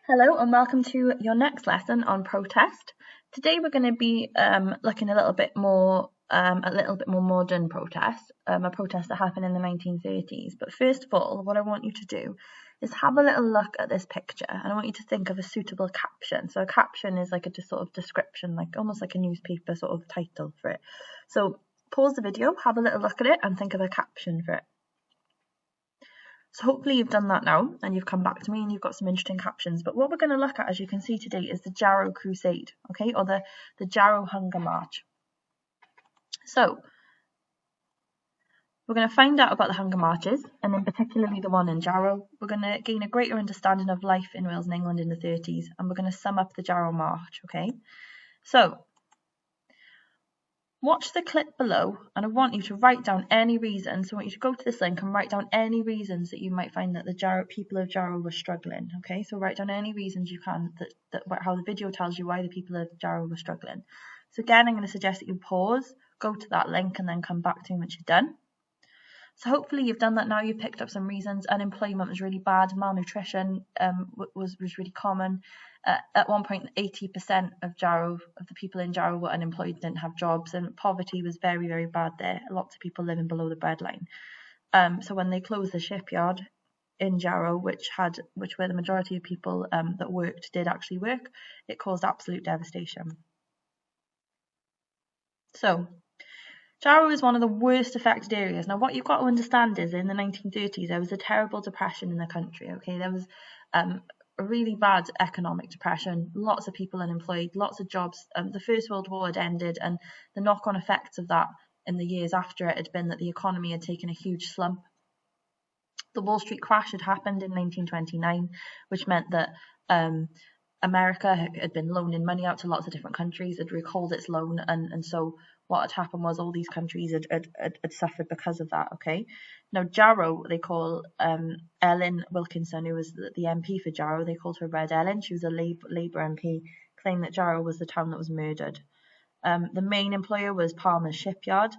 Hello and welcome to your next lesson on protest. Today we're going to be looking a little bit more modern protest, a protest that happened in the 1930s. But first of all, what I want you to do is have a little look at this picture, and I want you to think of a suitable caption. So a caption is like a just sort of description, like almost like a newspaper sort of title for it. So pause the video, have a little look at it, and think of a caption for it. So hopefully you've done that now and you've come back to me and you've got some interesting captions. But what we're going to look at, as you can see today, is the Jarrow Crusade, okay, or the Jarrow Hunger March. So we're going to find out about the hunger marches, and then particularly the one in Jarrow. We're going to gain a greater understanding of life in Wales and England in the 30s, and we're going to sum up the Jarrow March, okay? So watch the clip below, and I want you to write down any reasons. So I want you to go to this link and write down any reasons that you might find that the people of Jarrow were struggling. Okay, so write down any reasons you can how the video tells you why the people of Jarrow were struggling. So again, I'm going to suggest that you pause, go to that link, and then come back to me once you're done. So hopefully you've done that now. You've picked up some reasons. Unemployment was really bad. Malnutrition was really common. At one point, 80% of the people in Jarrow were unemployed, didn't have jobs, and poverty was very, very bad there. Lots of people living below the breadline. So when they closed the shipyard in Jarrow, which where the majority of people that worked did actually work, it caused absolute devastation. So Jarrow is one of the worst affected areas. Now, what you've got to understand is in the 1930s, there was a terrible depression in the country, okay? There was a really bad economic depression, lots of people unemployed, lots of jobs. The First World War had ended, and the knock-on effects of that in the years after it had been that the economy had taken a huge slump. The Wall Street crash had happened in 1929, which meant that America had been loaning money out to lots of different countries, had recalled its loan, and so what had happened was all these countries had suffered because of that, okay? Now, Jarrow, they call Ellen Wilkinson, who was the MP for Jarrow, they called her Red Ellen. She was a Labour MP, claimed that Jarrow was the town that was murdered. The main employer was Palmer's Shipyard,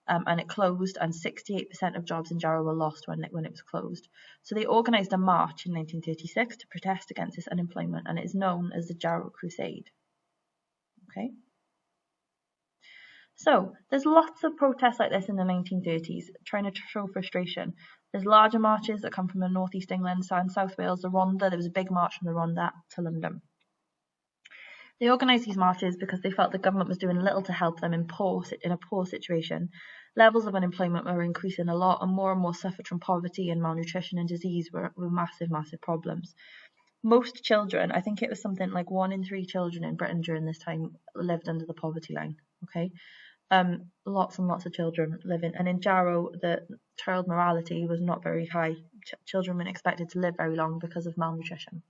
and it closed, and 68% of jobs in Jarrow were lost when it was closed. So they organised a march in 1936 to protest against this unemployment, and it is known as the Jarrow Crusade. Okay. So there's lots of protests like this in the 1930s, trying to show frustration. There's larger marches that come from the northeast England, and South Wales, the Rhondda. There was a big march from the Rhondda to London. They organised these marches because they felt the government was doing little to help them in a poor situation. Levels of unemployment were increasing a lot, and more suffered from poverty, and malnutrition and disease were massive, massive problems. Most children, I think it was something like 1 in 3 children in Britain during this time lived under the poverty line, okay? Lots and lots of children living, and in Jarrow, the child mortality was not very high. Children weren't expected to live very long because of malnutrition.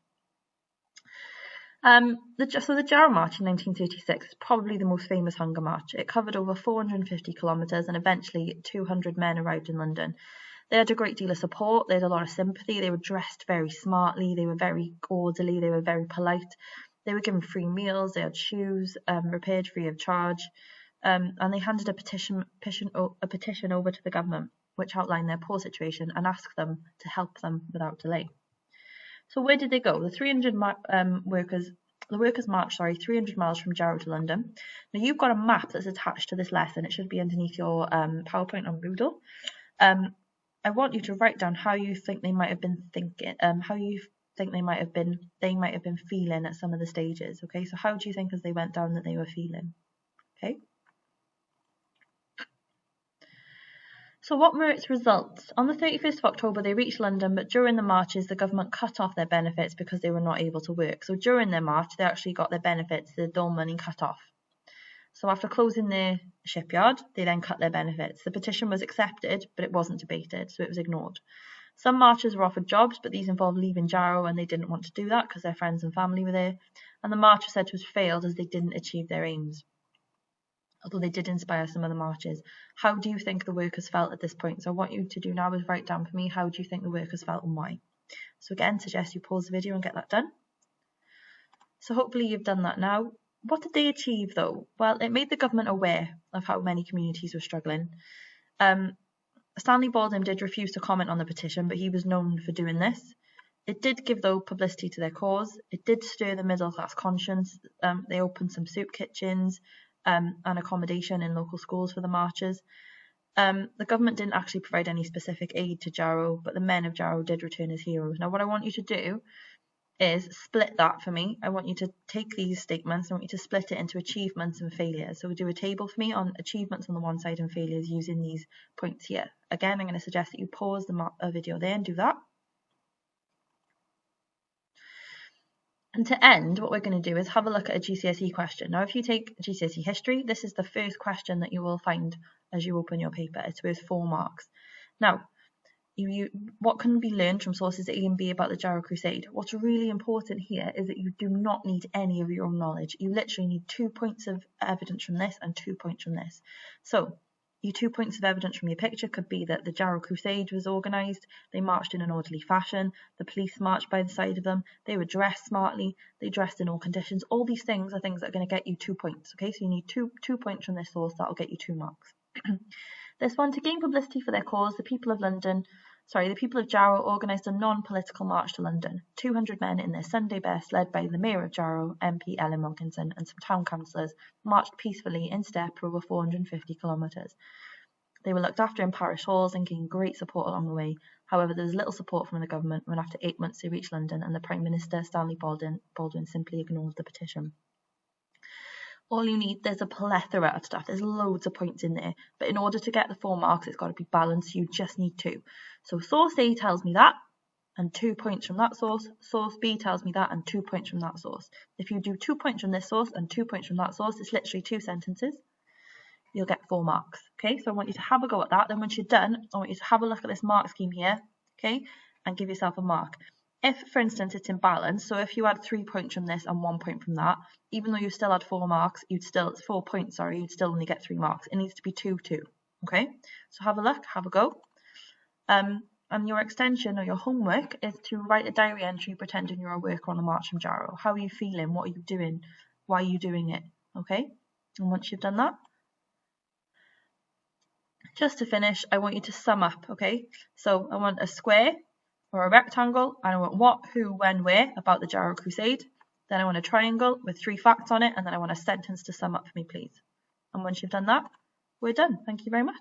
The Jarrow March in 1936 is probably the most famous hunger march. It covered over 450 kilometres, and eventually 200 men arrived in London. They had a great deal of support, they had a lot of sympathy, they were dressed very smartly, they were very orderly, they were very polite, they were given free meals, they had shoes repaired free of charge, and they handed a petition over to the government, which outlined their poor situation and asked them to help them without delay. So where did they go? The workers marched 300 miles from Jarrow to London. Now you've got a map that's attached to this lesson. It should be underneath your PowerPoint on Moodle. I want you to write down how you think they might have been thinking, how you think they might have been feeling at some of the stages. Okay, so how do you think as they went down that they were feeling? Okay. So what were its results? On the 31st of October, they reached London, but during the marches, the government cut off their benefits because they were not able to work. So during their march, they actually got their benefits, the dole money, cut off. So after closing their shipyard, they then cut their benefits. The petition was accepted, but it wasn't debated, so it was ignored. Some marchers were offered jobs, but these involved leaving Jarrow, and they didn't want to do that because their friends and family were there. And the march was said to have failed as they didn't achieve their aims, although they did inspire some of the marches. How do you think the workers felt at this point? So what you to do now is write down for me, how do you think the workers felt and why? So again, suggest you pause the video and get that done. So hopefully you've done that now. What did they achieve though? Well, it made the government aware of how many communities were struggling. Stanley Baldwin did refuse to comment on the petition, but he was known for doing this. It did give, though, publicity to their cause. It did stir the middle class conscience. They opened some soup kitchens and accommodation in local schools for the marchers. The government didn't actually provide any specific aid to Jarrow, but the men of Jarrow did return as heroes. Now, what I want you to do is split that for me. I want you to take these statements, I want you to split it into achievements and failures. So we'll do a table for me on achievements on the one side and failures using these points here. Again, I'm going to suggest that you pause the video there and do that. And to end, what we're going to do is have a look at a GCSE question. Now, if you take GCSE History, this is the first question that you will find as you open your paper. It's worth 4 marks. Now, what can be learned from sources A and B about the Jarrow Crusade? What's really important here is that you do not need any of your own knowledge. You literally need 2 points of evidence from this and 2 points from this. So your 2 points of evidence from your picture could be that the Jarrow Crusade was organised, they marched in an orderly fashion, the police marched by the side of them, they were dressed smartly, they dressed in all conditions. All these things are things that are going to get you 2 points. Okay, so you need two points from this source. That'll get you 2 marks. This one, to gain publicity for their cause, the people of Jarrow organised a non-political march to London. 200 men in their Sunday best, led by the Mayor of Jarrow, MP Ellen Wilkinson, and some town councillors, marched peacefully in step for over 450 kilometres. They were looked after in parish halls and gained great support along the way. However, there was little support from the government when after 8 months they reached London and the Prime Minister, Stanley Baldwin, simply ignored the petition. All you need, there's a plethora of stuff. There's loads of points in there. But in order to get the 4 marks, it's got to be balanced. You just need 2. So source A tells me that, and 2 points from that source. Source B tells me that, and 2 points from that source. If you do 2 points from this source and 2 points from that source, it's literally 2 sentences. You'll get 4 marks. Okay, so I want you to have a go at that. Then once you're done, I want you to have a look at this mark scheme here, okay, and give yourself a mark. If, for instance, it's in balance, so if you had 3 points from this and 1 point from that, even though you still had 4 marks, you'd still only get 3 marks. It needs to be 2, 2. Okay, so have a look, have a go. And your extension or your homework is to write a diary entry pretending you're a worker on the march from Jarrow. How are you feeling? What are you doing? Why are you doing it? Okay, and once you've done that, just to finish, I want you to sum up. Okay, so I want a square or a rectangle, and I want what, who, when, where about the Jarrow Crusade. Then I want a triangle with 3 facts on it, and then I want a sentence to sum up for me, please. And once you've done that, we're done. Thank you very much.